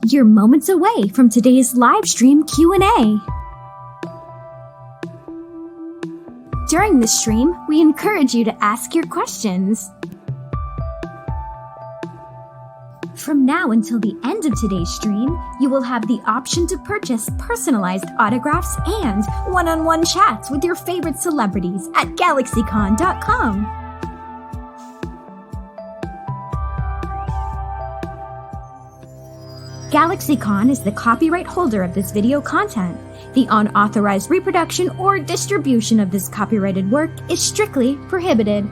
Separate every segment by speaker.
Speaker 1: You're moments away from today's live stream Q&A. During the stream, we encourage you to ask your questions. From now until the end of today's stream, you will have the option to purchase personalized autographs and one-on-one chats with your favorite celebrities at Galaxycon.com. Galaxycon is the copyright holder of this video content. The unauthorized reproduction or distribution of this copyrighted work is strictly prohibited.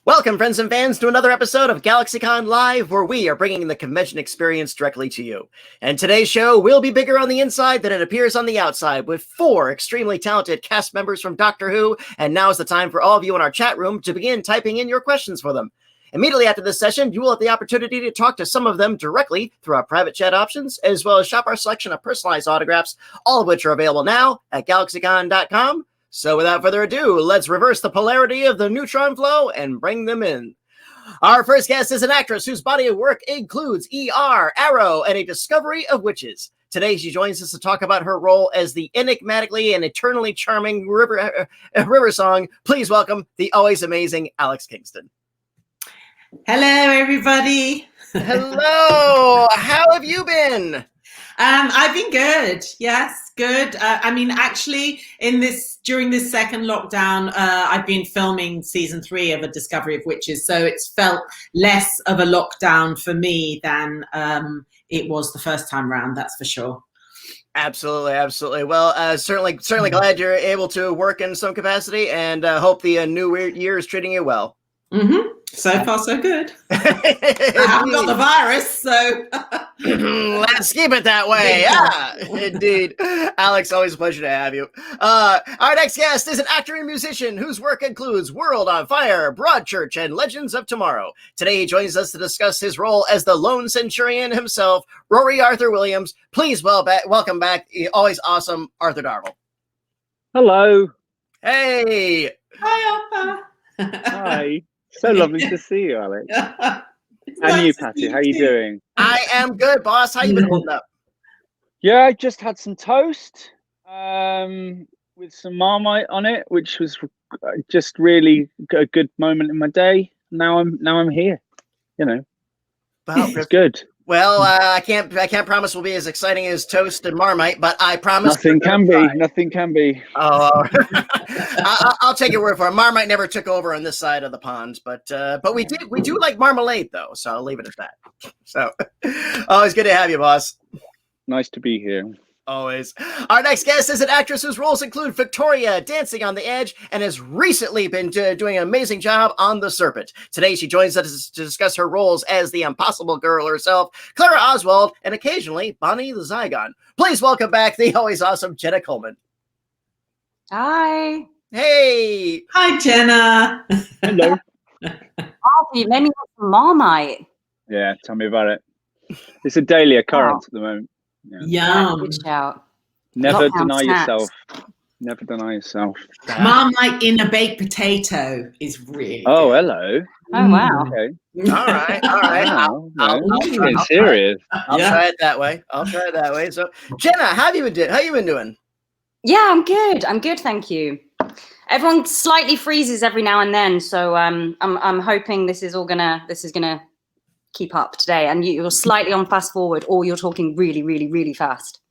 Speaker 2: Welcome, friends and fans, to another episode of Galaxycon Live, where we are bringing the convention experience directly to you. And today's show will be bigger on the inside than it appears on the outside, with 4 extremely talented cast members from Doctor Who, and now is the time for all of you in our chat room to begin typing in your questions for them. Immediately after this session, you will have the opportunity to talk to some of them directly through our private chat options, as well as shop our selection of personalized autographs, all of which are available now at Galaxycon.com. So without further ado, let's reverse the polarity of the neutron flow and bring them in. Our first guest is an actress whose body of work includes ER, Arrow, and A Discovery of Witches. Today, she joins us to talk about her role as the enigmatically and eternally charming River Song. Please welcome the always amazing Alex Kingston.
Speaker 3: Hello, everybody.
Speaker 2: Hello. How have you been?
Speaker 3: I've been good. Yes, good. Actually, during this second lockdown, I've been filming season 3 of A Discovery of Witches, so it's felt less of a lockdown for me than it was the first time round. That's for sure.
Speaker 2: Absolutely, absolutely. Well, certainly glad you're able to work in some capacity, and hope the new year is treating you well.
Speaker 3: Mm-hmm. So far, so good. I haven't got the virus, so
Speaker 2: let's keep it that way. Yeah, indeed. Alex, always a pleasure to have you. Our next guest is an actor and musician whose work includes World on Fire, Broadchurch, and Legends of Tomorrow. Today, he joins us to discuss his role as the lone centurion himself, Rory Arthur Williams. Please welcome back the always awesome Arthur Darvill.
Speaker 4: Hello.
Speaker 2: Hey.
Speaker 3: Hi, Arthur.
Speaker 4: Hi. So lovely to see you, Alex. And you, Patty. How you doing?
Speaker 2: I am good, boss. How you been holding up?
Speaker 4: Yeah, I just had some toast with some Marmite on it, which was just really a good moment in my day. Now I'm here. You know, it's good.
Speaker 2: Well, I can't promise we'll be as exciting as toast and Marmite, but I promise
Speaker 4: nothing can be.
Speaker 2: Oh, I'll take your word for it. Marmite never took over on this side of the pond, but we do like marmalade though, so I'll leave it at that. So always good to have you, boss.
Speaker 4: Nice to be here.
Speaker 2: Always. Our next guest is an actress whose roles include Victoria, Dancing on the Edge, and has recently been doing an amazing job on The Serpent. Today, she joins us to discuss her roles as the Impossible Girl herself, Clara Oswald, and occasionally Bonnie the Zygon. Please welcome back the always awesome Jenna Coleman.
Speaker 5: Hi.
Speaker 2: Hey.
Speaker 3: Hi, Jenna.
Speaker 4: Hello.
Speaker 5: Oh, you made me want some Marmite.
Speaker 4: Yeah, tell me about it. It's a daily occurrence at the moment.
Speaker 3: Yeah.
Speaker 5: Yum. Good shout.
Speaker 4: Never
Speaker 5: Lockdown
Speaker 4: deny
Speaker 5: snacks.
Speaker 4: yourself. Never deny yourself.
Speaker 3: Marmite in a baked potato is really
Speaker 4: Oh,
Speaker 3: good.
Speaker 4: hello.
Speaker 5: Oh, wow.
Speaker 4: Okay.
Speaker 2: All right.
Speaker 4: Wow.
Speaker 2: I'll
Speaker 4: Getting serious.
Speaker 2: I'll try it that way. So, Jenna, how you been doing?
Speaker 5: Yeah, I'm good. Thank you. Everyone slightly freezes every now and then, so I'm hoping this is gonna keep up today. And you're slightly on fast forward, or you're talking really, really, really fast.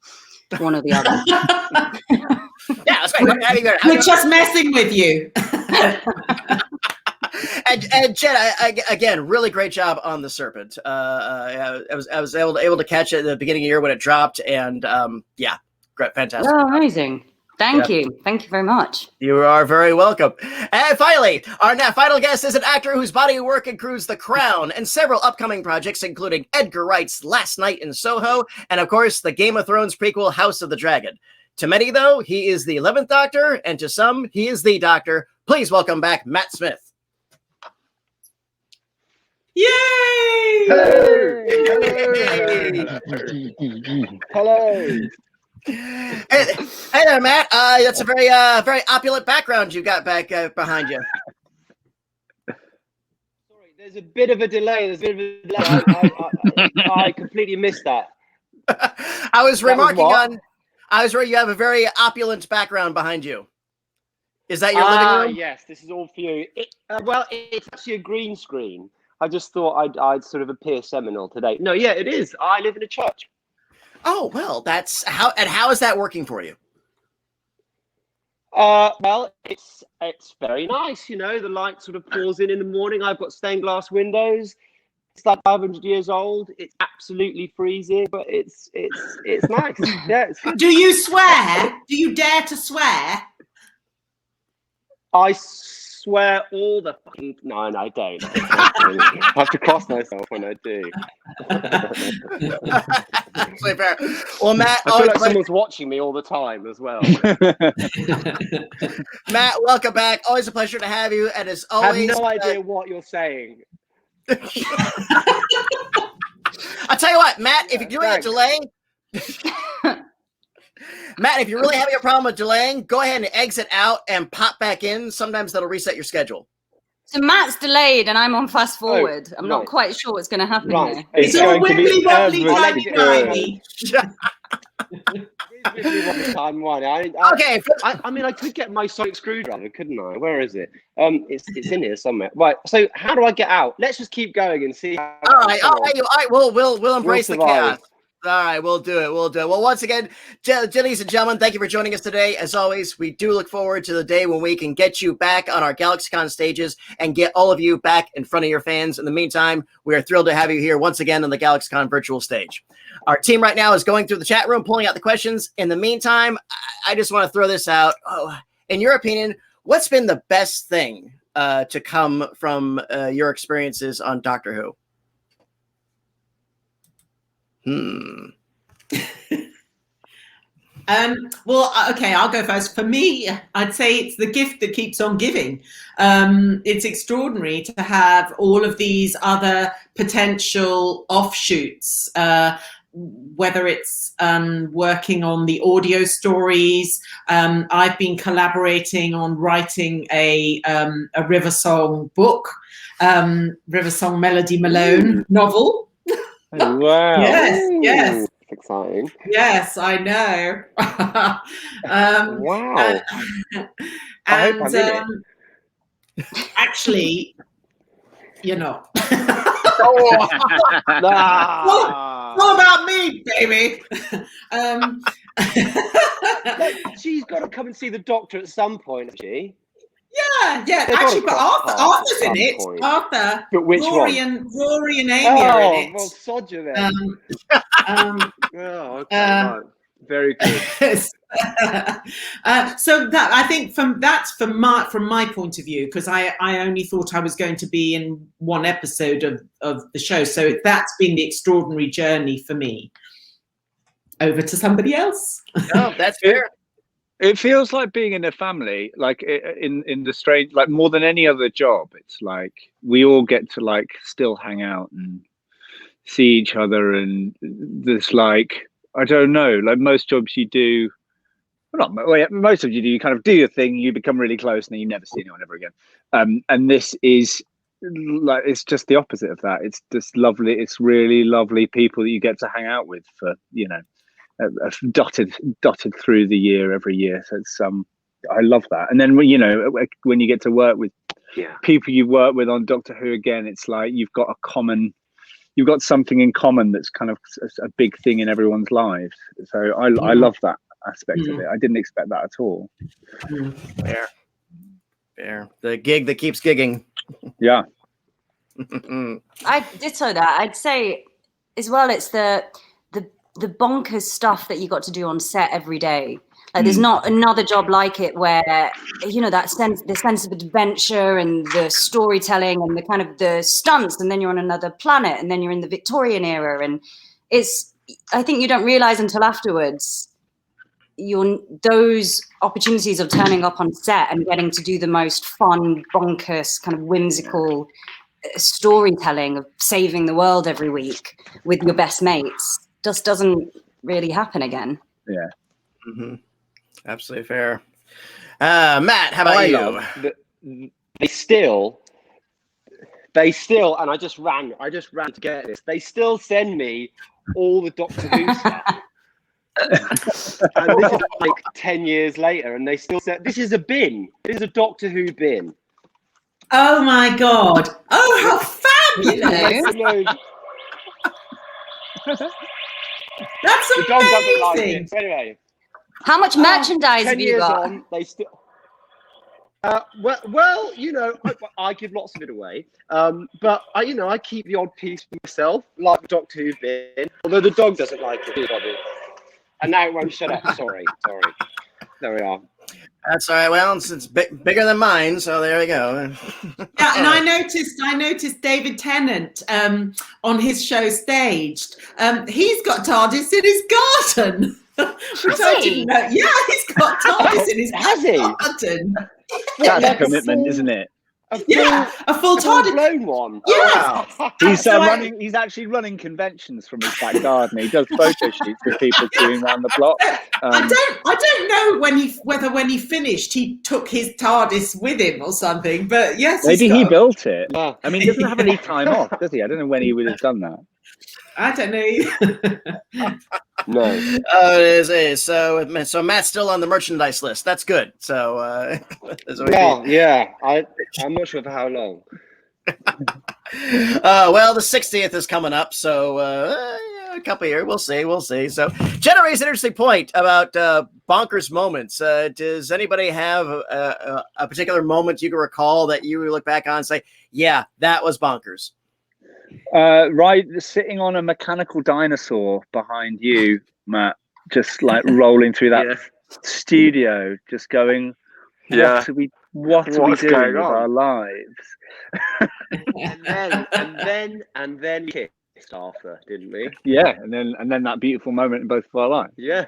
Speaker 5: One or the other.
Speaker 2: Yeah, that's right.
Speaker 3: We're just messing with you.
Speaker 2: And Jenna, again, really great job on The Serpent. I was able to catch it at the beginning of the year when it dropped, and great, fantastic.
Speaker 5: Oh, amazing. Thank you very much.
Speaker 2: You are very welcome. And finally, our final guest is an actor whose body of work includes The Crown and several upcoming projects, including Edgar Wright's Last Night in Soho, and of course, the Game of Thrones prequel House of the Dragon. To many, though, he is the 11th Doctor, and to some, he is the Doctor. Please welcome back Matt Smith.
Speaker 3: Yay!
Speaker 6: Hello.
Speaker 2: Hey there, Matt. That's a very opulent background you got back behind you.
Speaker 6: Sorry, there's a bit of a delay. I completely missed that.
Speaker 2: I was remarking
Speaker 6: what?
Speaker 2: on. I was where you have a very opulent background behind you. Is that your living room?
Speaker 6: Yes, this is all for you. Well, it's actually a green screen. I just thought I'd sort of appear seminal today. No, yeah, it is. I live in a church.
Speaker 2: Oh, well, that's how. And how is that working for you?
Speaker 6: Well, it's very nice. You know, the light sort of pours in the morning. I've got stained glass windows. It's like 500 years old. It's absolutely freezing, but it's nice. Yeah, it's good.
Speaker 3: Do you swear? Do you dare to swear?
Speaker 6: I swear all the fucking... No, I don't. I have to cross myself when I do.
Speaker 2: Actually, fair. Well, Matt,
Speaker 6: I feel like someone's watching me all the time as well.
Speaker 2: Matt, welcome back. Always a pleasure to have you. And as
Speaker 6: I have
Speaker 2: always,
Speaker 6: no idea what you're saying.
Speaker 2: I'll tell you what, Matt, if you're doing a delay, Matt, if you're really having a problem with delaying, go ahead and exit out and pop back in. Sometimes that'll reset your schedule.
Speaker 5: So Matt's delayed and I'm on fast forward. I'm not
Speaker 6: right.
Speaker 5: quite sure what's going to happen
Speaker 6: Right.
Speaker 5: there.
Speaker 3: It's all wibbly wobbly, timey.
Speaker 2: Okay.
Speaker 6: I mean, I could get my sonic screwdriver, couldn't I? Where is it? It's in here somewhere. Right. So how do I get out? Let's just keep going and see.
Speaker 2: All right. We'll embrace the chaos. All right, we'll do it. Well, once again, ladies and gentlemen, thank you for joining us today. As always, we do look forward to the day when we can get you back on our Galaxycon stages and get all of you back in front of your fans. In the meantime, we are thrilled to have you here once again on the Galaxycon virtual stage. Our team right now is going through the chat room, pulling out the questions. In the meantime, I just want to throw this out. Oh, in your opinion, what's been the best thing to come from your experiences on Doctor Who?
Speaker 3: Well, okay, I'll go first. For me, I'd say it's the gift that keeps on giving. It's extraordinary to have all of these other potential offshoots, whether it's working on the audio stories. I've been collaborating on writing a River Song book, River Song Melody Malone novel.
Speaker 6: Oh, wow.
Speaker 3: Yes.
Speaker 6: Exciting.
Speaker 3: Yes, I know.
Speaker 6: Wow. I hope I'm in it.
Speaker 3: Actually, you know. What about me, baby?
Speaker 6: She's got to come and see the doctor at some point, has she?
Speaker 3: Yeah. Actually, but Arthur's in it.
Speaker 6: Point.
Speaker 3: Arthur.
Speaker 6: But which
Speaker 3: Rory
Speaker 6: one?
Speaker 3: Rory and Amy are in it.
Speaker 6: Well, sod you then. Okay, right. Very good.
Speaker 3: So that I think from my point of view, because I only thought I was going to be in one episode of the show. So that's been the extraordinary journey for me. Over to somebody else.
Speaker 2: Oh, that's fair.
Speaker 4: It feels like being in a family, like in the strange, like more than any other job. It's like we all get to like still hang out and see each other, and there's like, I don't know, like most jobs you do, most of you do, you kind of do your thing, you become really close, and then you never see anyone ever again. And this is like, it's just the opposite of that. It's just lovely. It's really lovely people that you get to hang out with for, you know, dotted through the year every year. So it's I love that. And then when you get to work with people you work with on Doctor Who again, it's like you've got something in common that's kind of a big thing in everyone's lives. So I love that aspect of it. I didn't expect that at all.
Speaker 2: Fair. The gig that keeps gigging.
Speaker 4: Yeah.
Speaker 5: I ditto that. I'd say as well, it's the bonkers stuff that you got to do on set every day. Like there's not another job like it where, you know, the sense of adventure and the storytelling and the kind of the stunts, and then you're on another planet, and then you're in the Victorian era, and I think you don't realize until afterwards those opportunities of turning up on set and getting to do the most fun, bonkers, kind of whimsical storytelling of saving the world every week with your best mates just doesn't really happen again.
Speaker 4: Yeah.
Speaker 2: Mm-hmm. Absolutely fair. Matt, how about you?
Speaker 6: They still, and I just ran to get this. They still send me all the Doctor Who stuff. And this is like 10 years later, and they still say, this is a bin. This is a Doctor Who bin.
Speaker 3: Oh my God. Oh, how fabulous. That's
Speaker 6: The dog doesn't like
Speaker 3: amazing.
Speaker 6: it. So anyway,
Speaker 5: How much merchandise
Speaker 6: 10
Speaker 5: have you
Speaker 6: years
Speaker 5: got?
Speaker 6: on, they still. You know, I give lots of it away, but I keep the odd piece for myself, like the Doctor Who bin. Although the dog doesn't like it, Bobby. And now it won't shut up. Sorry. There we are.
Speaker 2: That's all right. Well, it's bigger than mine, so there we go.
Speaker 3: Yeah, and I noticed David Tennant on his show Staged. He's got TARDIS in his garden. Which I didn't know. Yeah, he's got TARDIS in his garden.
Speaker 4: That's a commitment, isn't it?
Speaker 3: A full TARDIS.
Speaker 6: Blown one.
Speaker 3: Yeah.
Speaker 4: He's He's actually running conventions from his back garden. He does photo shoots with people queuing around the block.
Speaker 3: I don't know whether when he finished he took his TARDIS with him or something. But yes,
Speaker 4: maybe he built it.
Speaker 6: Yeah.
Speaker 4: I mean, he doesn't have any time off, does he? I don't know when he would have done that.
Speaker 3: I don't know either.
Speaker 6: No.
Speaker 2: It is. So Matt's still on the merchandise list. That's good. So
Speaker 6: Well, yeah. I'm not sure for how long.
Speaker 2: Well, the 60th is coming up, so a couple of years. We'll see. So Jenna raised an interesting point about bonkers moments. Does anybody have a particular moment you can recall that you look back on and say, yeah, that was bonkers?
Speaker 4: Right, sitting on a mechanical dinosaur behind you, Matt, just like rolling through that studio, just going, what are we doing with our lives?
Speaker 6: and then we kissed Arthur, didn't we?
Speaker 4: Yeah, and then that beautiful moment in both of our lives.
Speaker 6: Yeah.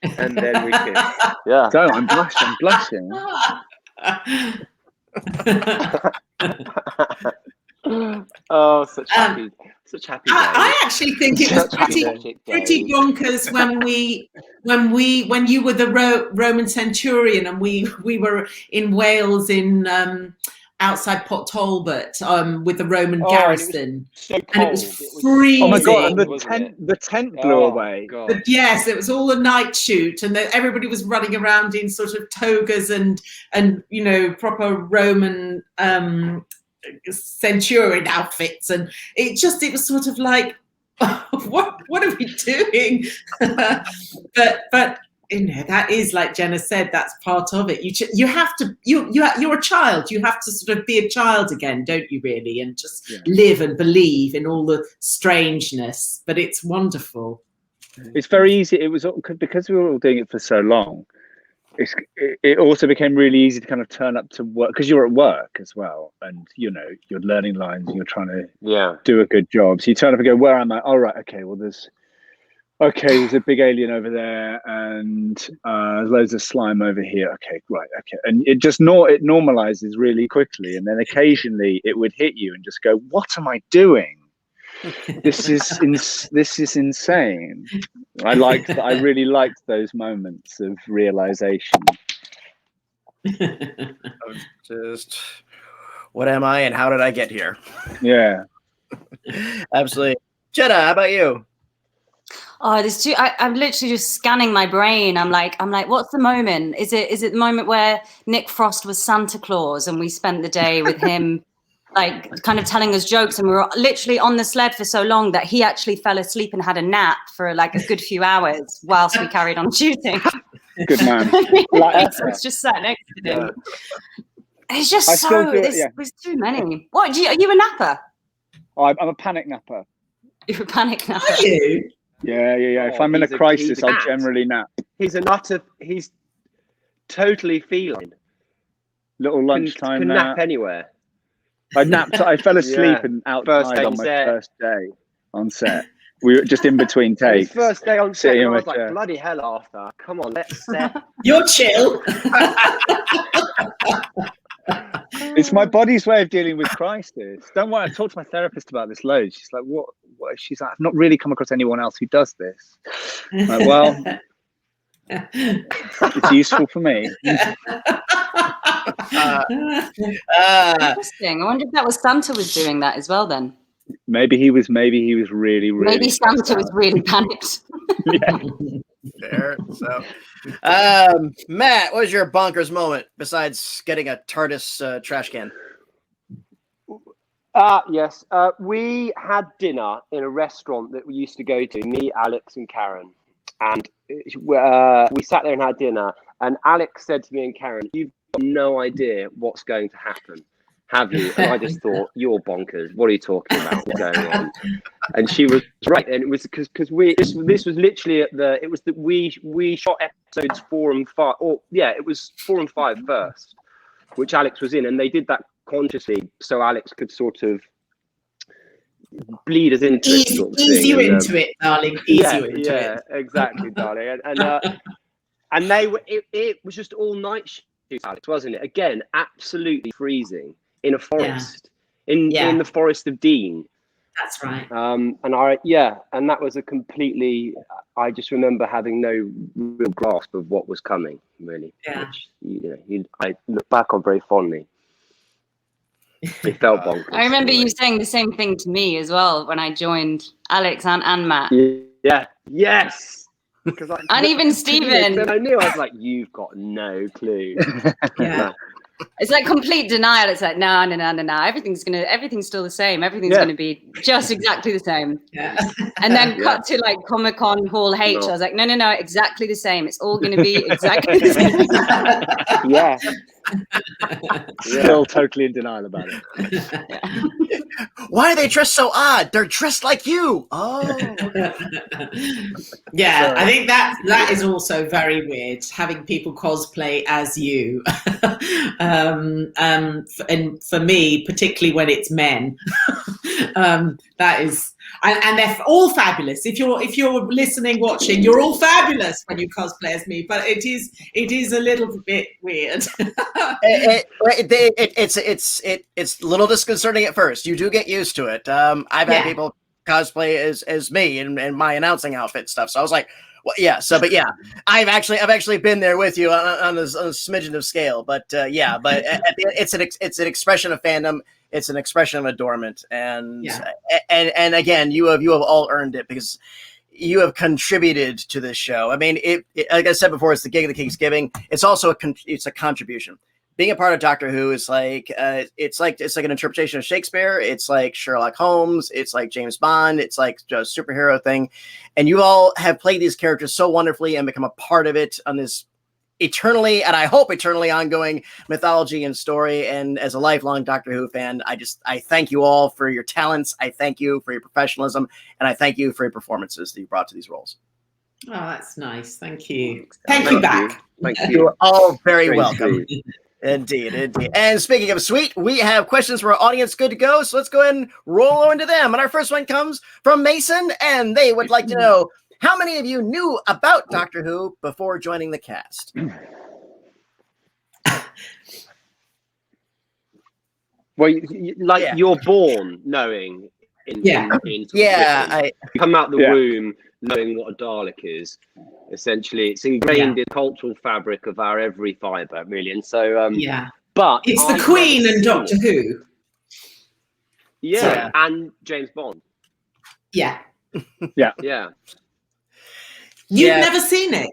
Speaker 6: And then we kissed. Yeah.
Speaker 4: So I'm blushing.
Speaker 6: Oh, such happy days.
Speaker 3: I actually think it was pretty bonkers when you were the Roman centurion and we were in Wales in outside Port Talbot with the Roman garrison.
Speaker 6: And
Speaker 3: it was freezing.
Speaker 4: Oh my God! And the tent blew away.
Speaker 3: But yes, it was all a night shoot, and everybody was running around in sort of togas and proper Roman centurion outfits, and it was sort of like, what are we doing? but that is, like Jenna said, that's part of it. You have to you're a child. You have to sort of be a child again, don't you, really, and just live and believe in all the strangeness. But it's wonderful.
Speaker 4: It's very easy. It was because we were all doing it for so long. It also became really easy to kind of turn up to work because you're at work as well, and you're learning lines and you're trying to do a good job. So you turn up and go, where am I? All right, okay, well there's a big alien over there, and there's loads of slime over here. Okay, right, okay, and it normalizes really quickly, and then occasionally it would hit you and just go, what am I doing? This is insane. I really liked those moments of realization.
Speaker 2: Just, what am I and how did I get here?
Speaker 4: Yeah.
Speaker 2: Absolutely. Jenna, how about you?
Speaker 5: Oh, there's two. I'm literally just scanning my brain. I'm like, what's the moment? Is it the moment where Nick Frost was Santa Claus and we spent the day with him, like kind of telling us jokes, and we were literally on the sled for so long that he actually fell asleep and had a nap for like a good few hours whilst we carried on shooting.
Speaker 4: Good man.
Speaker 5: It's just sat next to him. It's just there's too many. What are you a napper?
Speaker 4: I'm a panic napper.
Speaker 5: You're a panic napper.
Speaker 3: Are you?
Speaker 4: Yeah. If I'm in a crisis, I'll generally nap.
Speaker 6: He's totally feline.
Speaker 4: Little lunchtime
Speaker 6: can nap anywhere.
Speaker 4: I napped. I fell asleep and outside on my first day on set. We were just in between takes.
Speaker 6: First day on set, I was like, bloody hell, Arthur. Come on, let's set.
Speaker 3: You're chill.
Speaker 4: It's my body's way of dealing with crisis. Don't worry, I've talked to my therapist about this loads. She's like, what? She's like, I've not really come across anyone else who does this. I'm like, well, it's useful for me.
Speaker 5: Interesting. I wonder if that was Santa was doing that as well then.
Speaker 4: Maybe he was really
Speaker 5: Maybe Santa was really panicked.
Speaker 4: Yeah.
Speaker 2: Fair. So, Matt, what was your bonkers moment besides getting a TARDIS trash can?
Speaker 6: Yes. We had dinner in a restaurant that we used to go to, me, Alex, and Karen. And we sat there and had dinner. And Alex said to me and Karen, "You've got no idea what's going to happen, have you?" And I just thought, "You're bonkers. What are you talking about? What's going on?" And she was right. And it was because this was literally we shot episodes 4 and 5. It was 4 and 5 first, which Alex was in, and they did that consciously so Alex could sort of bleed us into it. Sort of
Speaker 3: ease you
Speaker 6: thing.
Speaker 3: into it, darling. Ease you into it.
Speaker 6: Exactly, darling. And they were. It was just all night shoots, Alex, wasn't it? Again, absolutely freezing in a forest, in the Forest of Dean.
Speaker 3: That's right.
Speaker 6: And that was a completely. I just remember having no real grasp of what was coming, really.
Speaker 3: Yeah.
Speaker 6: Which, I look back on very fondly. It felt bonkers.
Speaker 5: I remember you saying the same thing to me as well when I joined Alex and Matt.
Speaker 6: Yeah. Yes.
Speaker 5: And even Stephen.
Speaker 6: Then I knew. I was like, "You've got no clue."
Speaker 3: Yeah.
Speaker 5: It's like complete denial. It's like, no. Everything's still the same. Everything's gonna be just exactly the same.
Speaker 3: Yeah.
Speaker 5: And then cut to like Comic-Con Hall H. I was like, no, exactly the same. It's all gonna be exactly the same.
Speaker 6: Yeah.
Speaker 4: Still totally in denial about it.
Speaker 2: Why are they dressed so odd? They're dressed like you. Oh.
Speaker 3: Yeah, I think that is also very weird, having people cosplay as you. And for me, particularly when it's men, that is, and they're all fabulous. If you're listening, watching, you're all fabulous when you cosplay as me. But it is a little bit weird.
Speaker 2: It's a little disconcerting at first. You do get used to it. I've had people cosplay as me in my announcing outfit and stuff. So I was like, well, yeah. So, but yeah, I've actually been there with you on a smidgen of scale. But it's an expression of fandom. It's an expression of adornment, and again, you have all earned it because you have contributed to this show. I mean, it like I said before, it's the gig of the King's giving. It's also it's a contribution. Being a part of Doctor Who is like it's like an interpretation of Shakespeare. It's like Sherlock Holmes. It's like James Bond. It's like a superhero thing, and you all have played these characters so wonderfully and become a part of it on this eternally, and I hope eternally ongoing mythology and story. And as a lifelong Doctor Who fan, I thank you all for your talents. I thank you for your professionalism, and I thank you for your performances that you brought to these roles.
Speaker 3: Oh, that's nice. Thank you. Thank you back.
Speaker 6: Thank you.
Speaker 2: You're all very
Speaker 6: Very
Speaker 2: welcome.
Speaker 6: sweet.
Speaker 2: Indeed. And speaking of sweet, we have questions for our audience good to go. So let's go ahead and roll into them. And our first one comes from Mason, and they would like to know, how many of you knew about Doctor Who before joining the cast?
Speaker 6: Well, you're born knowing. You come out the womb knowing what a Dalek is. Essentially, it's ingrained in the cultural fabric of our every fibre, really. And so, but
Speaker 3: it's the Queen and Doctor Who.
Speaker 6: Yeah, and James Bond.
Speaker 3: Yeah.
Speaker 6: Yeah.
Speaker 3: You've never seen it?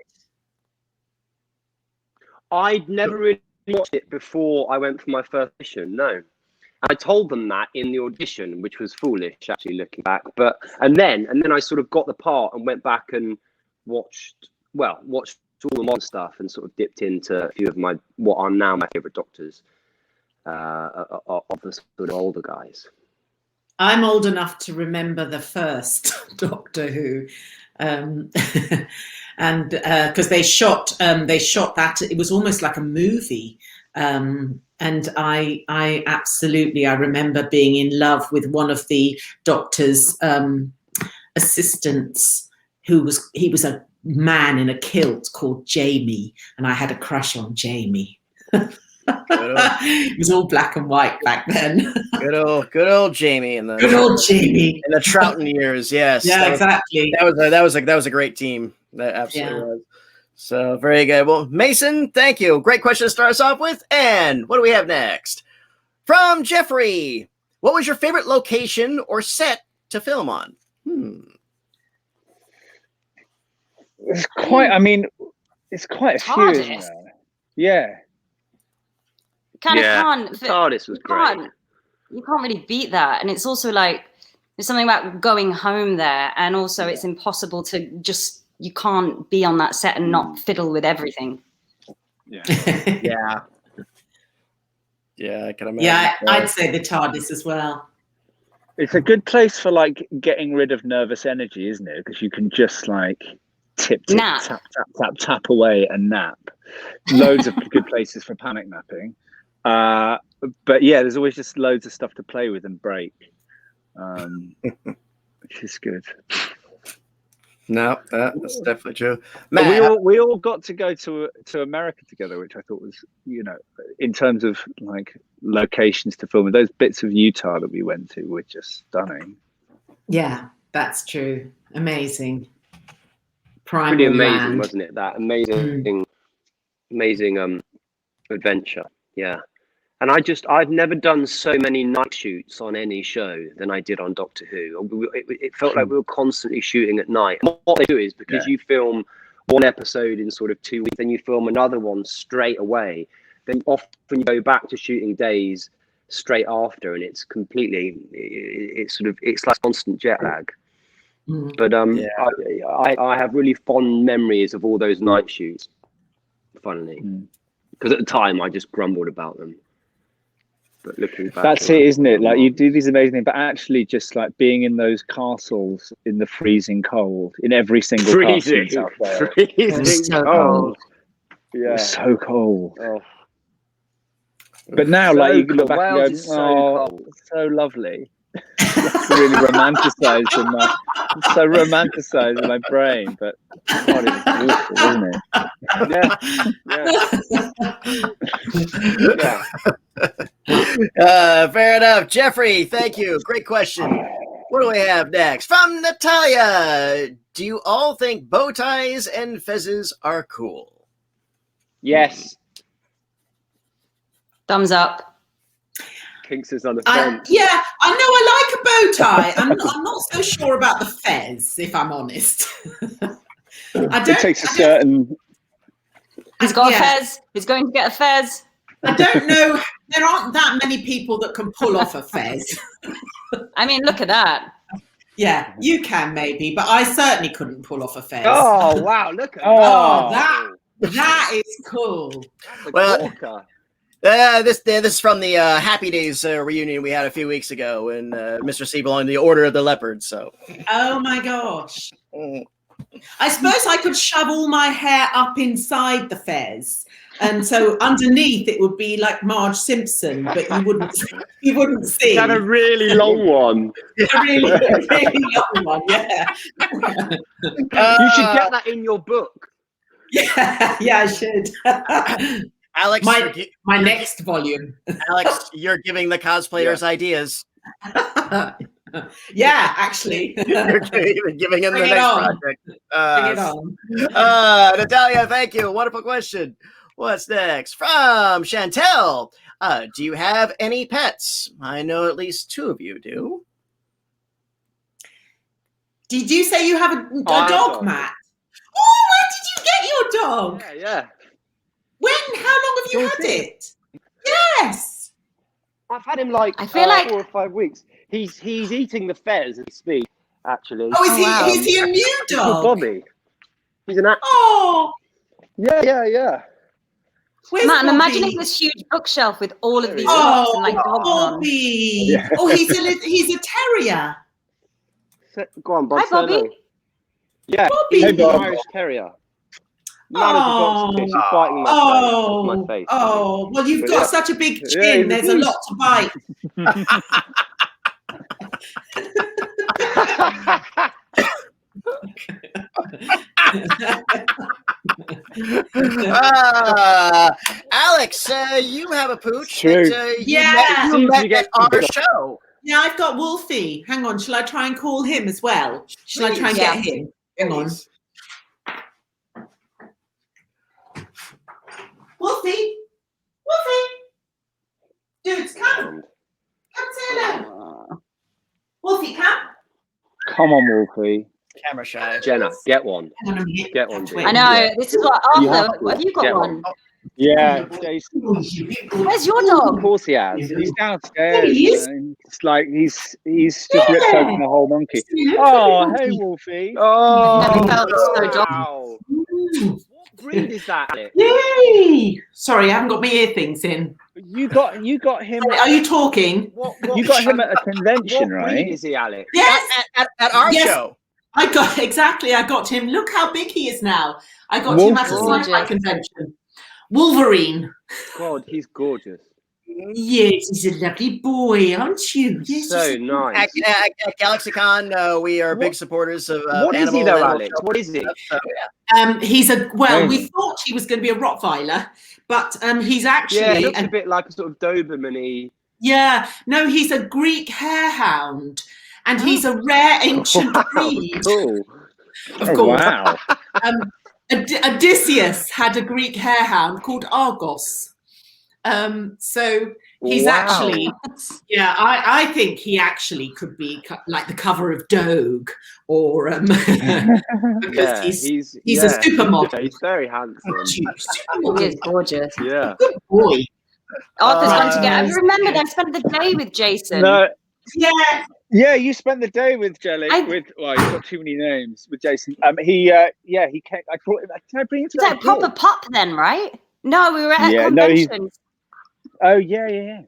Speaker 6: I'd never really watched it before I went for my first audition, no. I told them that in the audition, which was foolish, actually, looking back. And then I sort of got the part and went back and watched all the modern stuff and sort of dipped into a few of what are now my favourite Doctors of the sort of older guys.
Speaker 3: I'm old enough to remember the first Doctor Who. And because they shot that, it was almost like a movie, and I remember being in love with one of the Doctor's assistants, he was a man in a kilt called Jamie, and I had a crush on Jamie. It was all black and white back then.
Speaker 2: Good old Jamie and the
Speaker 3: Good old Jamie
Speaker 2: and the Troughton years. Yes,
Speaker 3: Yeah, exactly.
Speaker 2: That was a great team. That absolutely was. So very good. Well, Mason, thank you. Great question to start us off with. And what do we have next? From Jeffrey, what was your favorite location or set to film on?
Speaker 4: It's quite. I mean, it's quite a few, isn't there? Yeah.
Speaker 6: TARDIS was great.
Speaker 5: You can't really beat that, and it's also like there's something about going home there, and also it's impossible to just. You can't be on that set and not fiddle with everything.
Speaker 4: Yeah.
Speaker 2: Yeah. Yeah, I can imagine.
Speaker 3: Yeah, I'd say the TARDIS as well.
Speaker 4: It's a good place for like getting rid of nervous energy, isn't it? Because you can just like
Speaker 5: Nap.
Speaker 4: tap away and nap. Loads of good places for panic napping. But yeah, there's always just loads of stuff to play with and break, which is good.
Speaker 2: No, that's definitely true. Matt,
Speaker 4: We all got to go to America together, which I thought was, in terms of like locations to film, those bits of Utah that we went to were just stunning.
Speaker 3: Yeah, that's true. Amazing.
Speaker 6: Pretty amazing, wasn't it? That amazing adventure. Yeah. And I've never done so many night shoots on any show than I did on Doctor Who. It felt like we were constantly shooting at night. And what they do is because you film one episode in sort of 2 weeks, then you film another one straight away. Then often you go back to shooting days straight after, and it's like constant jet lag. But I have really fond memories of all those night shoots. Funnily, because at the time I just grumbled about them. But looking back,
Speaker 4: that's it, isn't it? Like you do these amazing things, but actually just like being in those castles in the freezing cold in every single castle in South Wales.
Speaker 6: Freezing cold.
Speaker 4: Yeah, so cold.
Speaker 6: Oh.
Speaker 4: But now,
Speaker 6: So
Speaker 4: like you can look back
Speaker 6: Wales
Speaker 4: and
Speaker 6: is
Speaker 4: go,
Speaker 6: so
Speaker 4: "Oh,
Speaker 6: cold."
Speaker 4: it's so lovely." It's really romanticized in my brain, but God, it was awful, wasn't
Speaker 6: it? Yeah.
Speaker 2: Fair enough. Jeffrey, thank you. Great question. What do we have next? From Natalia, do you all think bow ties and fezzes are cool?
Speaker 6: Yes.
Speaker 5: Thumbs up.
Speaker 6: Kingston's on the fence.
Speaker 3: Yeah, I know I like a bow tie. I'm not so sure about the fez, if I'm honest.
Speaker 4: It takes a certain.
Speaker 5: He's got a fez. He's going to get a fez.
Speaker 3: I don't know. There aren't that many people that can pull off a fez.
Speaker 5: I mean, look at that.
Speaker 3: Yeah, you can maybe, but I certainly couldn't pull off a fez.
Speaker 6: Oh wow! Look at
Speaker 3: that is cool.
Speaker 2: Well, this is from the Happy Days reunion we had a few weeks ago when Mr. C belonged to the Order of the Leopard. So.
Speaker 3: Oh my gosh! I suppose I could shove all my hair up inside the fez, and so underneath it would be like Marge Simpson, but you wouldn't see.
Speaker 6: Had a really long one.
Speaker 3: A really long one. Yeah.
Speaker 6: You should get that in your book.
Speaker 3: Yeah, I should.
Speaker 2: Alex,
Speaker 3: my next volume.
Speaker 2: Alex, you're giving the cosplayers ideas.
Speaker 3: Yeah, actually.
Speaker 2: You're giving him the next project.
Speaker 3: Bring it on.
Speaker 2: Natalia, thank you. Wonderful question. What's next? From Chantel. Do you have any pets? I know at least two of you do.
Speaker 3: Did you say you have a dog, Matt? Oh, where did you get your dog?
Speaker 6: Yeah.
Speaker 3: When? How long have you had it? Yes.
Speaker 6: I've had him like 4 or 5 weeks. He's eating the fez as we speak, actually.
Speaker 3: Oh, is he a new dog?
Speaker 6: Bobby. He's an actor.
Speaker 3: Oh.
Speaker 6: Yeah.
Speaker 3: Where's
Speaker 5: Matt, I'm
Speaker 3: Bobby?
Speaker 5: imagining this huge bookshelf with all of these books and like dogs
Speaker 3: Bobby.
Speaker 5: on.
Speaker 3: Yeah. Oh, he's a terrier.
Speaker 6: Go on, Bob.
Speaker 5: Hi, Bobby.
Speaker 6: Yeah,
Speaker 3: Bobby.
Speaker 6: he's an Irish terrier. None of the boxes. She's biting my face.
Speaker 3: Oh, well, you've got such a big chin. There's a lot to bite.
Speaker 2: Alex, you have a pooch
Speaker 4: True.
Speaker 2: that
Speaker 3: Yeah.
Speaker 2: you
Speaker 4: Seems
Speaker 2: met
Speaker 4: to get
Speaker 2: at our
Speaker 4: people.
Speaker 2: show.
Speaker 3: Yeah, I've got Wolfie. Hang on, shall I try and call him as well? Shall I try and
Speaker 2: Please.
Speaker 3: get him? Hang on.
Speaker 2: Please.
Speaker 3: Wolfie! Wolfie! Dudes, come! Come say hello. Wolfie, come!
Speaker 4: Come on, Wolfie.
Speaker 2: Camera shy.
Speaker 6: Jenna, get one.
Speaker 3: Hang on a minute.
Speaker 6: Get one,
Speaker 3: That's
Speaker 6: dude.
Speaker 5: I know. This is what
Speaker 4: You have
Speaker 5: Arthur.
Speaker 4: to.
Speaker 5: Have you got
Speaker 6: Get
Speaker 5: one?
Speaker 6: one.
Speaker 4: Yeah, Jason.
Speaker 5: Where's your
Speaker 4: Of
Speaker 5: dog?
Speaker 4: course he has. He's downstairs.
Speaker 3: There he is.
Speaker 4: And it's like he's just ripped
Speaker 3: Yeah.
Speaker 4: open a whole monkey.
Speaker 3: Hello,
Speaker 4: Oh, hey,
Speaker 3: Wolfie.
Speaker 4: Wolfie.
Speaker 6: Oh,
Speaker 5: Never felt so dog.
Speaker 6: wow.
Speaker 3: Ooh.
Speaker 6: What breed is that, Alex?
Speaker 3: Yay! Sorry, I haven't got my ear things in.
Speaker 4: You got him.
Speaker 3: Sorry, are you talking?
Speaker 6: What
Speaker 4: You got him at a convention,
Speaker 6: what breed
Speaker 4: right?
Speaker 6: is he, Alex?
Speaker 3: Yes!
Speaker 2: At our
Speaker 3: Yes.
Speaker 2: show.
Speaker 3: I got him. Look how big he is now. I got him at a
Speaker 5: Wolfie.
Speaker 3: sci-fi convention. Wolverine.
Speaker 6: God, he's gorgeous.
Speaker 3: Yes, he's a lovely boy, aren't you? Yes,
Speaker 6: So
Speaker 3: he's a-
Speaker 6: nice.
Speaker 2: At Galaxycon, we are big
Speaker 6: What-
Speaker 2: supporters of
Speaker 6: What is he
Speaker 2: animal-
Speaker 6: though,
Speaker 2: animal
Speaker 6: Alex?
Speaker 2: shelter
Speaker 6: What is he?
Speaker 2: stuff, so,
Speaker 3: He's a well. We
Speaker 4: Really?
Speaker 3: thought he was going to be a Rottweiler, but he's
Speaker 6: Yeah,
Speaker 3: actually
Speaker 6: he looks a bit like a sort of Doberman-y.
Speaker 3: no, he's a Greek harehound, and he's a rare ancient
Speaker 6: Wow,
Speaker 3: breed.
Speaker 6: cool.
Speaker 3: Of
Speaker 4: Oh,
Speaker 3: course,
Speaker 4: wow.
Speaker 3: Odysseus had a Greek harehound called Argos. So he's
Speaker 6: Wow.
Speaker 3: actually, yeah, I think he actually could be like the cover of Dogue, or because
Speaker 6: Yeah,
Speaker 3: he's
Speaker 6: yeah,
Speaker 3: a supermodel.
Speaker 6: yeah, he's very handsome.
Speaker 5: He
Speaker 3: Supermodel.
Speaker 5: is gorgeous.
Speaker 6: Yeah.
Speaker 3: Good boy.
Speaker 5: Arthur's gone to get. I
Speaker 3: Nice.
Speaker 5: remembered I spent the day with Jason.
Speaker 4: No,
Speaker 3: Yeah.
Speaker 4: yeah, you spent the day with Jelly.
Speaker 5: I-
Speaker 4: Well, you've got too many names with Jason. He came. I brought him. Can I bring him to
Speaker 5: He's like
Speaker 4: that
Speaker 5: proper
Speaker 4: gig?
Speaker 5: pup then, right? No, we were at
Speaker 4: Yeah,
Speaker 5: a
Speaker 4: no, he's-
Speaker 5: convention.
Speaker 4: Oh yeah.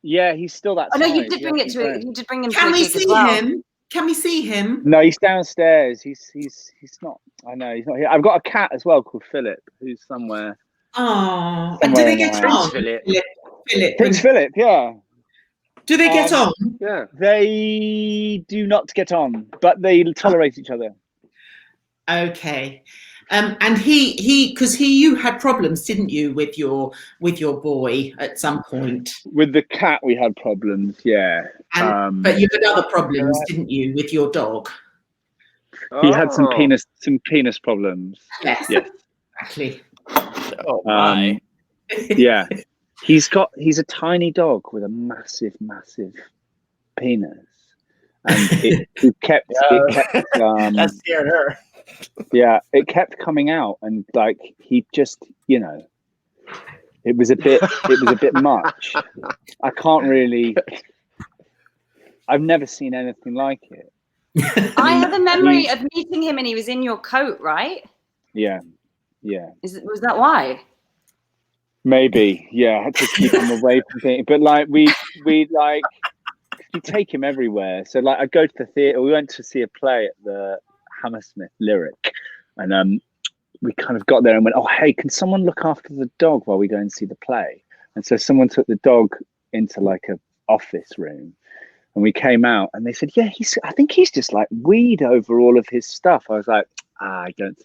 Speaker 4: Yeah, he's still that.
Speaker 5: Oh no, you
Speaker 4: size.
Speaker 5: did
Speaker 4: He
Speaker 5: bring it
Speaker 4: hasn't
Speaker 5: to it.
Speaker 4: grown.
Speaker 5: You did bring him
Speaker 3: Can
Speaker 5: to a
Speaker 3: we
Speaker 5: gig as
Speaker 3: see
Speaker 5: well.
Speaker 3: him? Can we see him?
Speaker 4: No, he's downstairs. He's not. I know he's not here. I've got a cat as well called Philip, who's somewhere.
Speaker 3: Oh, and do
Speaker 4: Somewhere
Speaker 3: they
Speaker 4: in
Speaker 3: get
Speaker 4: the
Speaker 6: Prince
Speaker 3: on?
Speaker 6: Philip.
Speaker 3: Philip.
Speaker 4: Prince Philip. Yeah,
Speaker 3: Do they get on?
Speaker 6: Yeah.
Speaker 4: they do not get on, but they tolerate each other.
Speaker 3: Okay. And you had problems, didn't you, with your boy at some point?
Speaker 4: With the cat, we had problems. Yeah,
Speaker 3: And, but you had other problems, didn't you, with your dog?
Speaker 4: he had some
Speaker 6: Oh.
Speaker 4: penis problems.
Speaker 3: Yes.
Speaker 4: Yeah.
Speaker 3: Exactly.
Speaker 2: Oh my.
Speaker 4: Yeah, he's a tiny dog with a massive penis, and it kept
Speaker 2: That scared her.
Speaker 4: yeah, it kept coming out, and like he just, it was a bit much. I can't really. I've never seen anything like it.
Speaker 5: I have a memory of meeting him, and he was in your coat, right?
Speaker 4: Yeah.
Speaker 5: Was that why?
Speaker 4: Maybe. Yeah, I had to keep him away from things. But like we take him everywhere. So like I go to the theatre. We went to see a play at the Hammersmith Lyric, and we kind of got there and went, oh hey, can someone look after the dog while we go and see the play? And so someone took the dog into like a office room, and we came out and they said, yeah, I think he's just like weed over all of his stuff. I was like, I don't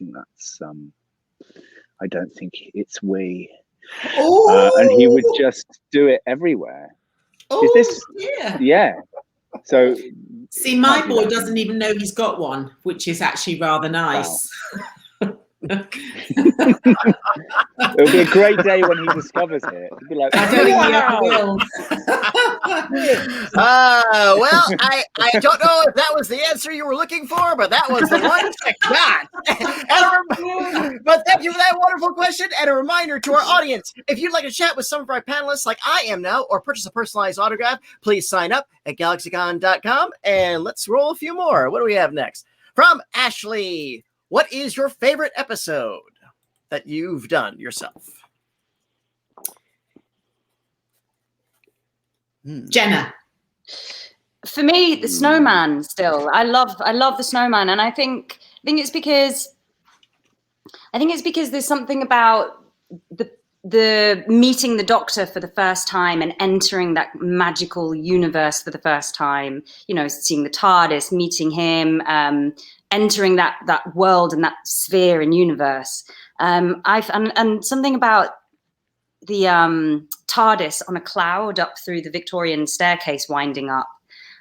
Speaker 4: think it's wee. And he would just do it everywhere.
Speaker 3: Oh,
Speaker 4: Is this?
Speaker 3: yeah.
Speaker 4: Yeah. So
Speaker 3: See, my boy doesn't even know he's got one, which is actually rather nice.
Speaker 4: it'll be a great day when he discovers it. He'll be like,
Speaker 3: I don't think he ever
Speaker 4: wow.
Speaker 3: will.
Speaker 2: Well, I don't know if that was the answer you were looking for, but that was the one I got. But thank you for that wonderful question. And a reminder to our audience, if you'd like to chat with some of our panelists like I am now, or purchase a personalized autograph, please sign up at Galaxycon.com. And let's roll a few more. What do we have next? From Ashley, what is your favorite episode that you've done yourself?
Speaker 3: Jenna.
Speaker 5: For me, the snowman still. I love the snowman, and I think it's because there's something about the meeting the Doctor for the first time and entering that magical universe for the first time, you know, seeing the TARDIS, meeting him, entering that world and that sphere and universe. And something about the TARDIS on a cloud up through the Victorian staircase winding up.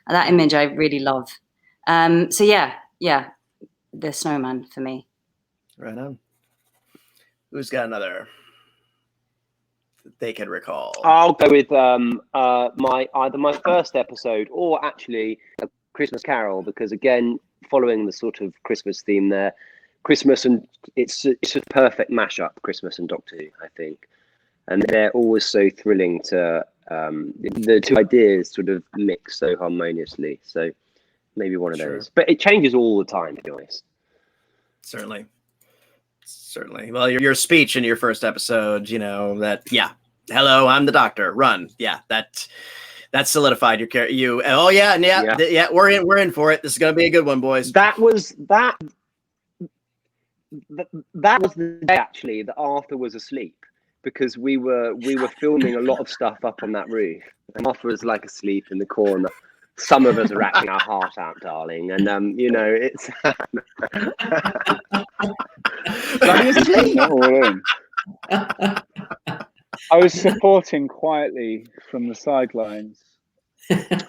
Speaker 5: That image I really love. So yeah, the snowman for me.
Speaker 2: Right on. Who's got another that they can recall?
Speaker 6: I'll go with either my first episode or actually A Christmas Carol, because again, following the sort of Christmas theme there, Christmas and it's a perfect mashup, Christmas and Doctor Who, I think. And they're always so thrilling to the two ideas sort of mix so harmoniously. So maybe one of those. But it changes all the time, to be honest.
Speaker 2: Certainly. Well, your speech in your first episode, you know, that, hello, I'm the Doctor, run. Yeah, that solidified your character. We're in for it. This is going to be a good one, boys.
Speaker 6: That was the day, actually, that Arthur was asleep, because we were filming a lot of stuff up on that roof, and Arthur was like asleep in the corner. Some of us are acting our heart out, darling, and you know, it's
Speaker 4: I was supporting quietly from the sidelines. It's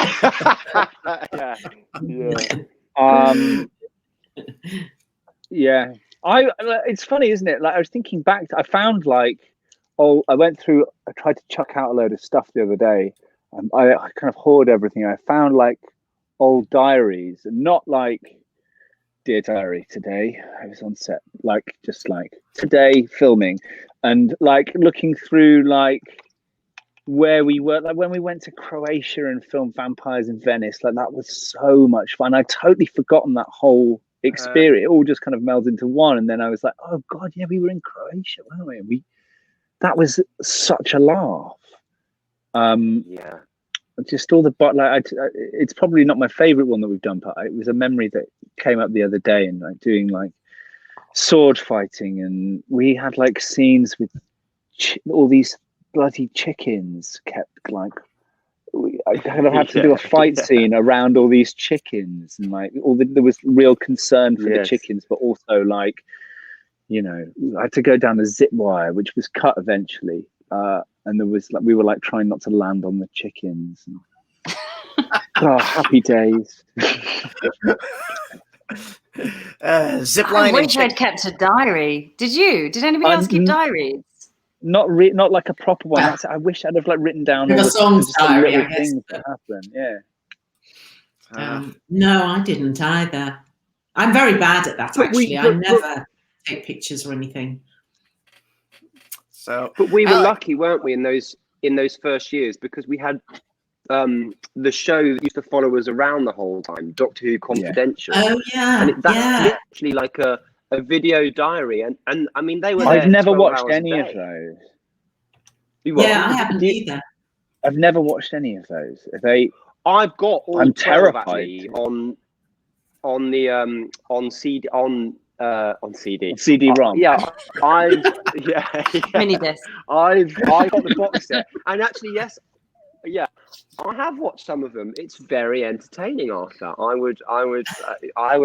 Speaker 4: funny, isn't it? Like, I was thinking back, I found I tried to chuck out a load of stuff the other day. I kind of hoard everything. I found like old diaries, and not like, dear diary, today I was on set, like just like today filming, and like looking through like where we were, like when we went to Croatia and filmed Vampires in Venice, like that was so much fun. I'd totally forgotten that whole experience. It all just kind of melded into one, and then I was like, oh god, yeah, we were in Croatia, weren't we? That was such a laugh. Just all the it's probably not my favorite one that we've done, but it was a memory that came up the other day, and like doing like sword fighting, and we had like scenes with all these bloody chickens kept like I kind of had to do a fight scene around all these chickens, and like there was real concern for the chickens, but also like, you know, I had to go down a zip wire which was cut eventually, and there was like, we were like trying not to land on the chickens. Oh, happy days.
Speaker 2: Zipline.
Speaker 5: I wish I'd kept a diary. Did anybody else keep diaries?
Speaker 4: Not like a proper one. I wish I'd have like written down all
Speaker 3: the songs diary, I guess.
Speaker 4: Things that happen. Yeah.
Speaker 3: No, I didn't either. I'm very bad at that, actually. I never take pictures or anything.
Speaker 6: But we were lucky, weren't we, in those first years, because we had the show that used to follow us around the whole time, Doctor Who Confidential.
Speaker 3: Oh yeah,
Speaker 6: and that's literally like a video diary, and I mean they were.
Speaker 4: I've never watched any of those.
Speaker 3: Yeah, I haven't either.
Speaker 4: I've never watched any of those.
Speaker 6: I've got all.
Speaker 4: I'm terrified
Speaker 6: on CD
Speaker 4: CD-ROM.
Speaker 5: Mini disc.
Speaker 6: I've got the box set, and actually, I have watched some of them. It's very entertaining, Arthur. I would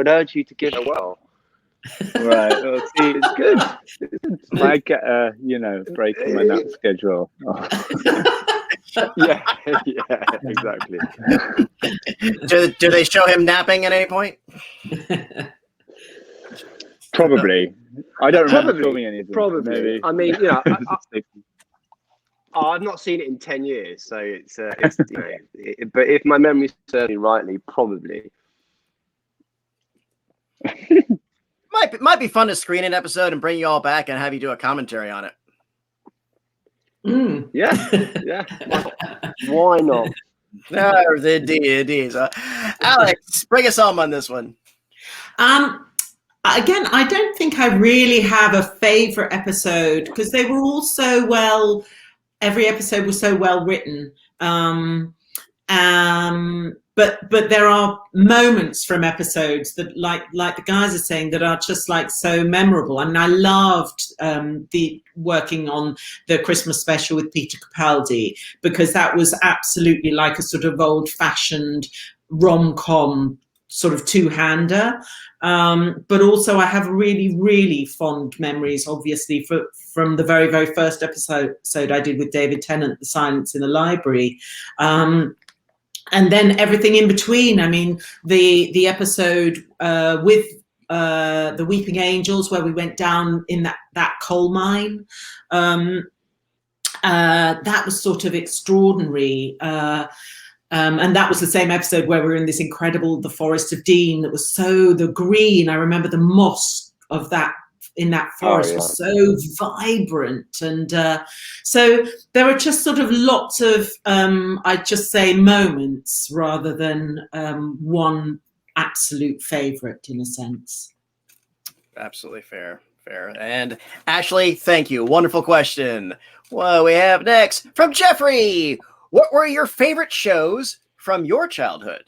Speaker 6: urge you to give it a whirl.
Speaker 4: Right. Well, see, it's good. I get a break in my nap schedule.
Speaker 6: Yeah, exactly.
Speaker 2: Do they show him napping at any point?
Speaker 4: Probably. I don't remember filming any of them.
Speaker 6: Probably.
Speaker 4: Maybe.
Speaker 6: I mean, I've not seen it in 10 years, so it's but if my memory serves me rightly, probably.
Speaker 2: Might be fun to screen an episode and bring you all back and have you do a commentary on it.
Speaker 6: Yeah. Why not?
Speaker 2: No, it is. Alex, bring us home on this one.
Speaker 3: Again, I don't think I really have a favorite episode, because they were all so well. Every episode was so well written. but there are moments from episodes that, like the guys are saying, that are just like so memorable. I mean, I loved the working on the Christmas special with Peter Capaldi, because that was absolutely like a sort of old-fashioned rom-com sort of two-hander. But also I have really, really fond memories, obviously, from the very, very first episode I did with David Tennant, The Silence in the Library. And then everything in between. I mean, the episode with the Weeping Angels, where we went down in that coal mine. That was sort of extraordinary. And that was the same episode where we were in this incredible, the Forest of Dean, that was so, the green, I remember the moss of that, in that forest was so vibrant. And so there are just sort of lots of, I'd just say, moments rather than one absolute favorite, in a sense.
Speaker 2: Absolutely fair. And Ashley, thank you. Wonderful question. What we have next from Jeffrey. What were your favorite shows from your childhood?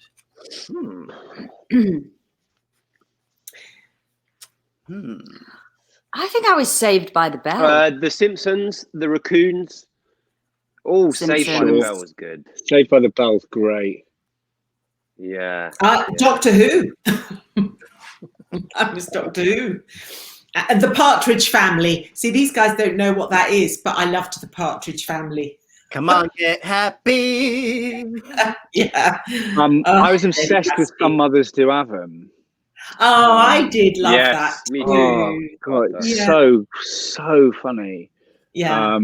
Speaker 5: I think I was Saved by the Bell.
Speaker 6: The Simpsons, the Raccoons. Oh, Saved by the Bell was good.
Speaker 4: Saved by the Bell's great.
Speaker 6: Yeah.
Speaker 3: Doctor Who. I was Doctor Who. The Partridge Family. See, these guys don't know what that is, but I loved the Partridge Family.
Speaker 2: Come on, get happy.
Speaker 3: Yeah.
Speaker 4: I was obsessed with Some Mothers Do Have 'Em.
Speaker 3: Oh, I did love that.
Speaker 6: Me too.
Speaker 4: Oh God, so funny.
Speaker 3: Yeah.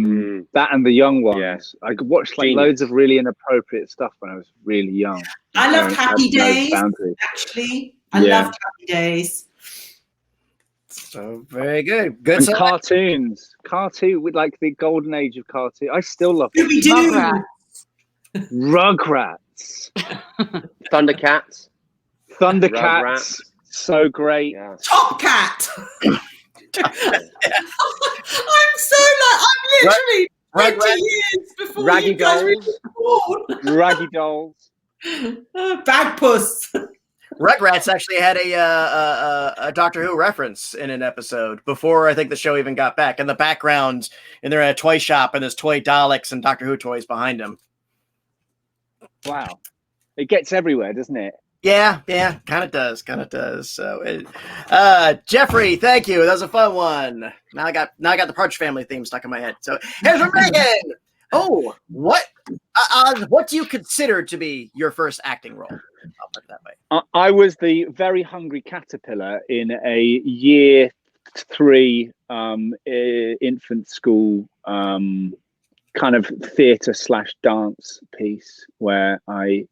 Speaker 4: That and The Young Ones.
Speaker 6: Yeah.
Speaker 4: I watched like loads of really inappropriate stuff when I was really young.
Speaker 3: I loved Happy Days, actually. I loved Happy Days.
Speaker 2: So very good. Good.
Speaker 4: And cartoon with like the golden age of cartoon. I still love
Speaker 3: Scooby-Doo.
Speaker 4: Rugrats.
Speaker 6: Thundercats.
Speaker 4: Rugrats. So great.
Speaker 6: Yeah.
Speaker 3: Top Cat. I'm literally 20 years before
Speaker 6: Raggy
Speaker 3: you guys were
Speaker 6: Dolls.
Speaker 3: born.
Speaker 4: Raggy Dolls.
Speaker 3: Bagpuss.
Speaker 2: Rugrats actually had a Doctor Who reference in an episode before I think the show even got back. In the background, and they're in a toy shop, and there's toy Daleks and Doctor Who toys behind them.
Speaker 4: Wow, it gets everywhere, doesn't it?
Speaker 2: Yeah, kind of does. So, Jeffrey, thank you. That was a fun one. Now I got the Partridge Family theme stuck in my head. So here's from Megan. Oh, what do you consider to be your first acting role? I'll put it that way.
Speaker 4: I was the very hungry caterpillar in a year 3 infant school kind of theatre/dance piece where I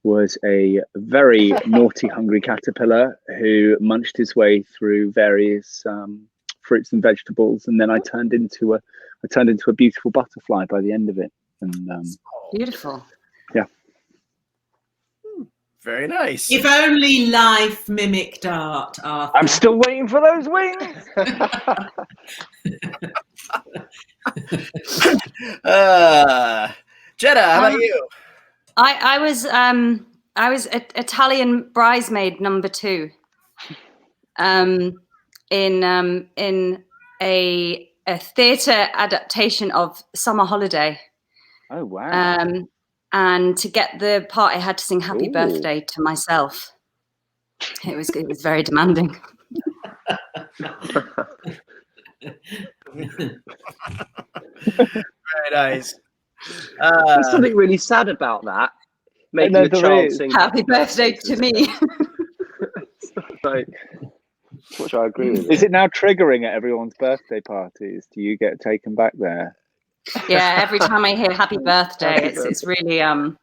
Speaker 4: was a very naughty hungry caterpillar who munched his way through various fruits and vegetables, and then I turned into a beautiful butterfly by the end of it. And
Speaker 5: Beautiful.
Speaker 4: Yeah.
Speaker 2: Very nice.
Speaker 3: If only life mimicked art, Arthur.
Speaker 4: I'm still waiting for those wings.
Speaker 2: Jenna, how about you?
Speaker 5: I was Italian bridesmaid number 2. In a theatre adaptation of Summer Holiday.
Speaker 4: Oh wow.
Speaker 5: And to get the part, I had to sing Happy Birthday to myself. It was very demanding.
Speaker 2: Very nice.
Speaker 6: There's something really sad about that. Making a child sing
Speaker 5: Happy Birthday to me.
Speaker 6: Which I agree with.
Speaker 4: Is it now triggering at everyone's birthday parties? Do you get taken back there?
Speaker 5: Yeah, every time I hear Happy Birthday, it's really I only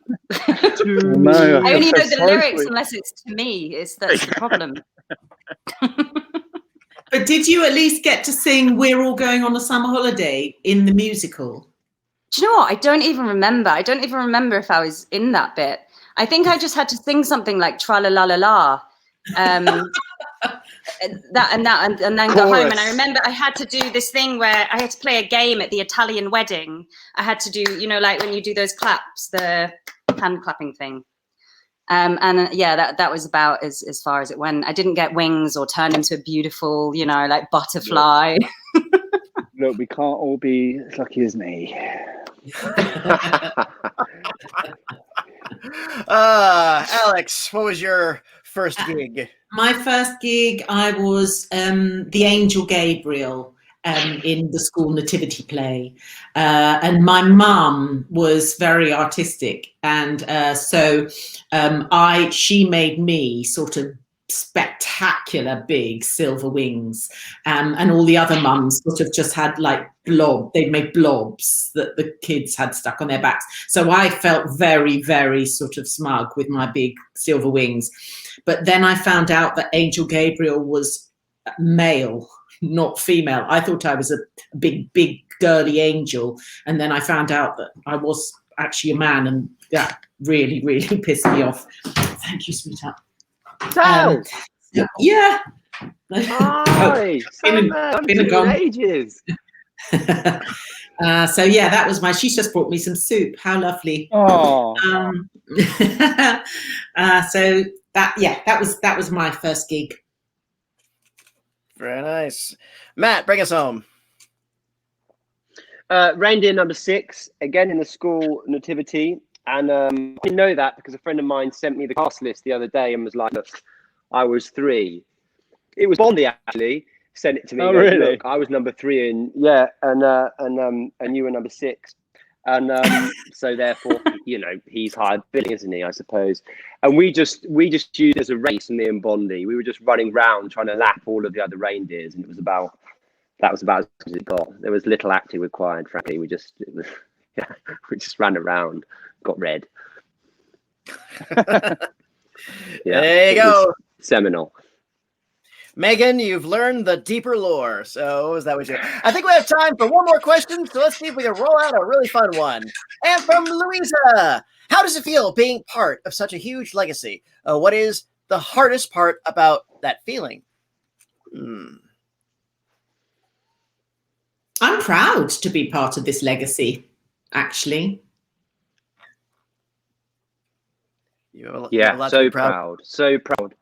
Speaker 4: No,
Speaker 5: know the lyrics unless it's to me. That's the problem.
Speaker 3: But did you at least get to sing "We're All Going on a Summer Holiday" in the musical?
Speaker 5: Do you know what? I don't even remember. I don't even remember if I was in that bit. I think I just had to sing something like "Tra la la la la," that and then go home. And I remember I had to do this thing where I had to play a game at the Italian wedding. I had to do, like when you do those claps, the hand clapping thing. That was about as far as it went. I didn't get wings or turn into a beautiful, like butterfly.
Speaker 4: Look, we can't all be as lucky as me.
Speaker 2: Alex, what was your first gig?
Speaker 3: My first gig, I was the Angel Gabriel in the school nativity play. And my mum was very artistic. And so she made me sort of spectacular big silver wings. And all the other mums sort of just had like they'd make blobs that the kids had stuck on their backs. So I felt very, very sort of smug with my big silver wings. But then I found out that Angel Gabriel was male, not female. I thought I was a big, big girly angel. And then I found out that I was actually a man, and that really, really pissed me off. Thank you, sweetheart. Yeah.
Speaker 6: Hi, been gone ages.
Speaker 3: So yeah, that was she's just brought me some soup. How lovely.
Speaker 4: Oh.
Speaker 3: So that was my first gig.
Speaker 2: Very nice. Matt, bring us home.
Speaker 6: Reindeer number 6, again in the school nativity. And I know that because a friend of mine sent me the cast list the other day and was like, look, I was 3. It was Bondi actually sent it to me.
Speaker 4: Oh,
Speaker 6: goes,
Speaker 4: really?
Speaker 6: Look, I was number 3 and you were number 6. And so therefore, he's higher billing, isn't he, I suppose. And we just used it as a race, me and Bondi. We were just running round trying to lap all of the other reindeers, and that was about as good as it got. There was little acting required, frankly. We just ran around, got red.
Speaker 2: There you go.
Speaker 6: Seminal.
Speaker 2: Megan, you've learned the deeper lore. So is that what you? I think we have time for one more question. So let's see if we can roll out a really fun one. And from Louisa, how does it feel being part of such a huge legacy? What is the hardest part about that feeling?
Speaker 3: I'm proud to be part of this legacy, actually.
Speaker 6: So proud.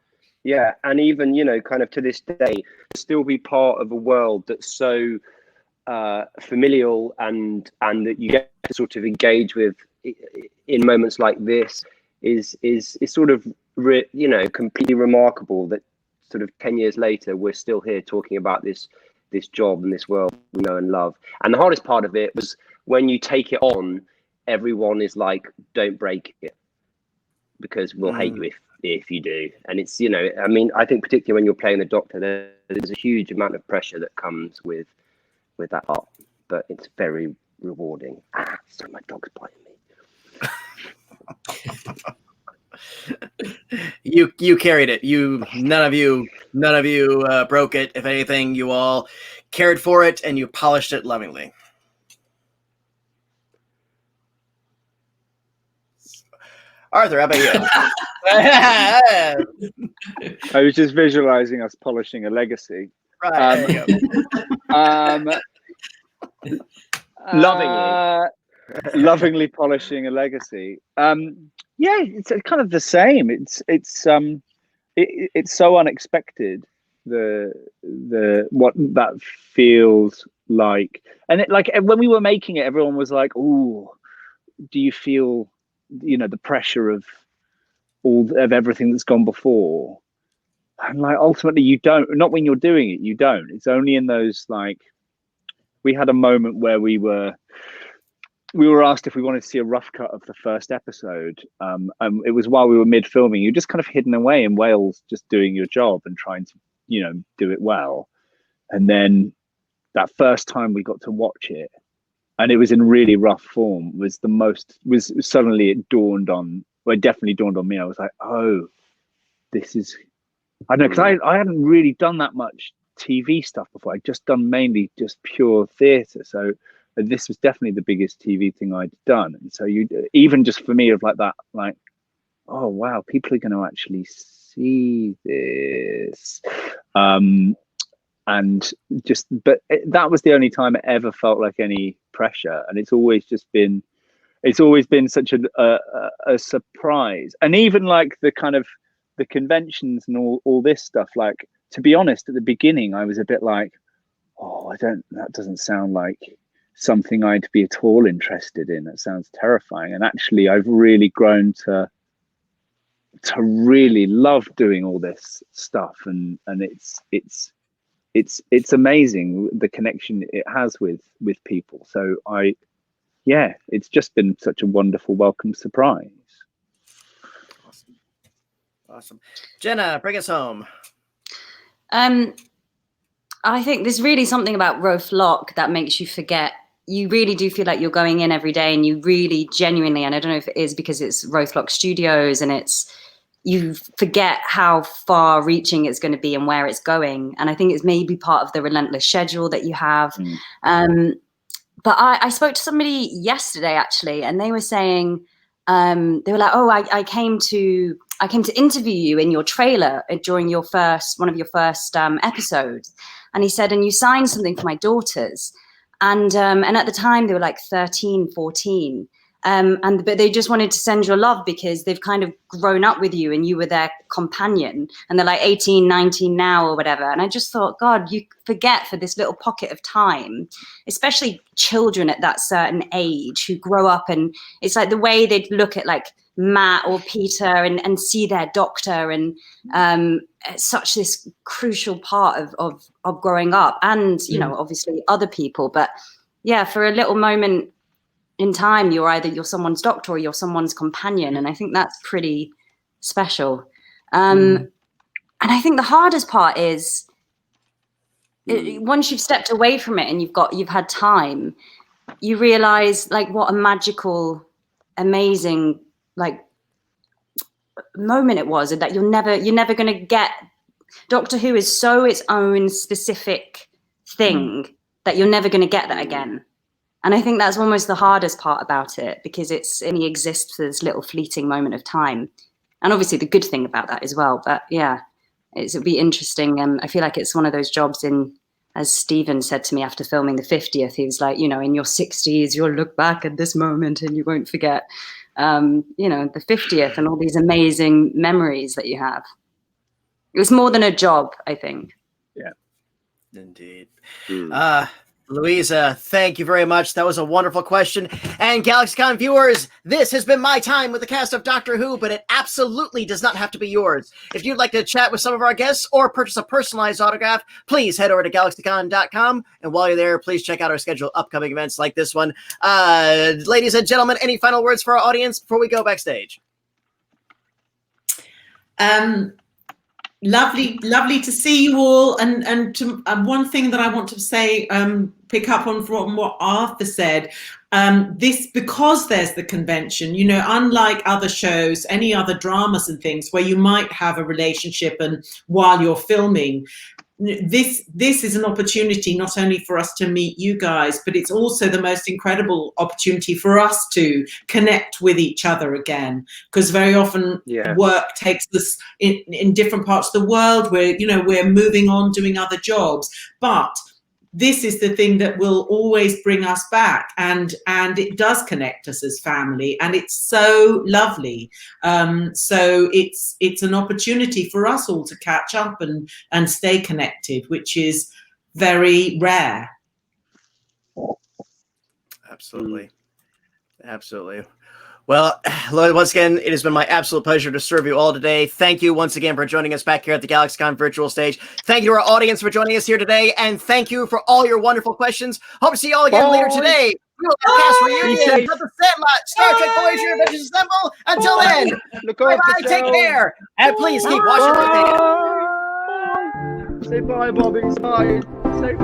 Speaker 6: Yeah, and even, kind of to this day, still be part of a world that's so familial and that you get to sort of engage with in moments like this is sort of, completely remarkable that sort of 10 years later, we're still here talking about this job and this world we know and love. And the hardest part of it was when you take it on, everyone is like, don't break it because we'll hate you if you do. And it's, I think particularly when you're playing the Doctor, there's a huge amount of pressure that comes with that art, but it's very rewarding. So my dog's biting me.
Speaker 2: You carried it. None of you broke it. If anything, you all cared for it and you polished it lovingly. Arthur, how about you?
Speaker 4: I was just visualizing us polishing a legacy.
Speaker 2: Right.
Speaker 6: Lovingly
Speaker 4: polishing a legacy. It's kind of the same. It's so unexpected. The what that feels like, and when we were making it, everyone was like, "Ooh, do you feel, the pressure of everything that's gone before?" And ultimately you don't. Not when you're doing it, you don't. It's only in those, we had a moment where we were asked if we wanted to see a rough cut of the first episode. It was while we were mid filming. You're just kind of hidden away in Wales, just doing your job and trying to, do it well. And then that first time we got to watch it, and it was in really rough form, suddenly it definitely dawned on me. I was like, oh, this is, I don't know, because I hadn't really done that much TV stuff before. I'd just done mainly just pure theatre. So this was definitely the biggest TV thing I'd done. And so even just for me of that, oh wow, people are going to actually see this. But that was the only time it ever felt like any pressure. And it's always just been, it's always been such a surprise. And even like the kind of the conventions and all this stuff, like, to be honest, at the beginning I was a bit like, oh, that doesn't sound like something I'd be at all interested in. That sounds terrifying. And actually I've really grown to really love doing all this stuff, and it's amazing the connection it has with people. So it's just been such a wonderful welcome surprise.
Speaker 2: Awesome. Jenna, bring us home.
Speaker 5: I think there's really something about Roth Lock that makes you forget. You really do feel like you're going in every day, and you really genuinely, and I don't know if it is because it's Roth Lock Studios and you forget how far reaching it's going to be and where it's going. And I think it's maybe part of the relentless schedule that you have. But I spoke to somebody yesterday actually, and they were saying, they were like, oh, I came to interview you in your trailer during one of your first episodes. And he said, and you signed something for my daughters. And at the time they were like 13, 14. But they just wanted to send your love because they've kind of grown up with you and you were their companion, and they're like 18, 19 now or whatever. And I just thought, God, you forget for this little pocket of time, especially children at that certain age who grow up, and it's like the way they'd look at like Matt or Peter and see their doctor, and such this crucial part of growing up, and obviously other people. But yeah, for a little moment in time, you're someone's doctor or you're someone's companion, and I think that's pretty special. And I think the hardest part is once you've stepped away from it and you've had time, you realize like what a magical, amazing like moment it was, and that you're never going to get. Doctor Who is so its own specific thing that you're never going to get that again. And I think that's almost the hardest part about it, because it's only exists for this little fleeting moment of time. And obviously the good thing about that as well. But yeah, it'll be interesting. I feel like it's one of those jobs as Stephen said to me after filming the 50th, he was like, in your 60s, you'll look back at this moment and you won't forget, the 50th and all these amazing memories that you have. It was more than a job, I think.
Speaker 4: Yeah.
Speaker 2: Indeed. Louisa, thank you very much. That was a wonderful question. And Galaxycon viewers, this has been my time with the cast of Doctor Who, but it absolutely does not have to be yours. If you'd like to chat with some of our guests or purchase a personalized autograph, please head over to Galaxycon.com. And while you're there, please check out our schedule of upcoming events like this one. Ladies and gentlemen, any final words for our audience before we go backstage?
Speaker 3: Lovely to see you all. And one thing that I want to say, pick up on from what Arthur said, because there's the convention, unlike other shows, any other dramas and things where you might have a relationship and while you're filming, this is an opportunity not only for us to meet you guys, but it's also the most incredible opportunity for us to connect with each other again, because very often work takes us in different parts of the world where we're moving on doing other jobs, but this is the thing that will always bring us back, and it does connect us as family, and it's so lovely. So it's an opportunity for us all to catch up and stay connected, which is very rare.
Speaker 2: Absolutely. Well, once again, it has been my absolute pleasure to serve you all today. Thank you once again for joining us back here at the Galaxycon virtual stage. Thank you to our audience for joining us here today, and thank you for all your wonderful questions. Hope to see you all again later today. We will have cast reunion of the Sandlot, Star Trek Voyager Adventures Assemble. Until then, bye-bye, take care, and please keep watching the video.
Speaker 6: Say bye, Bobby. Bye. Say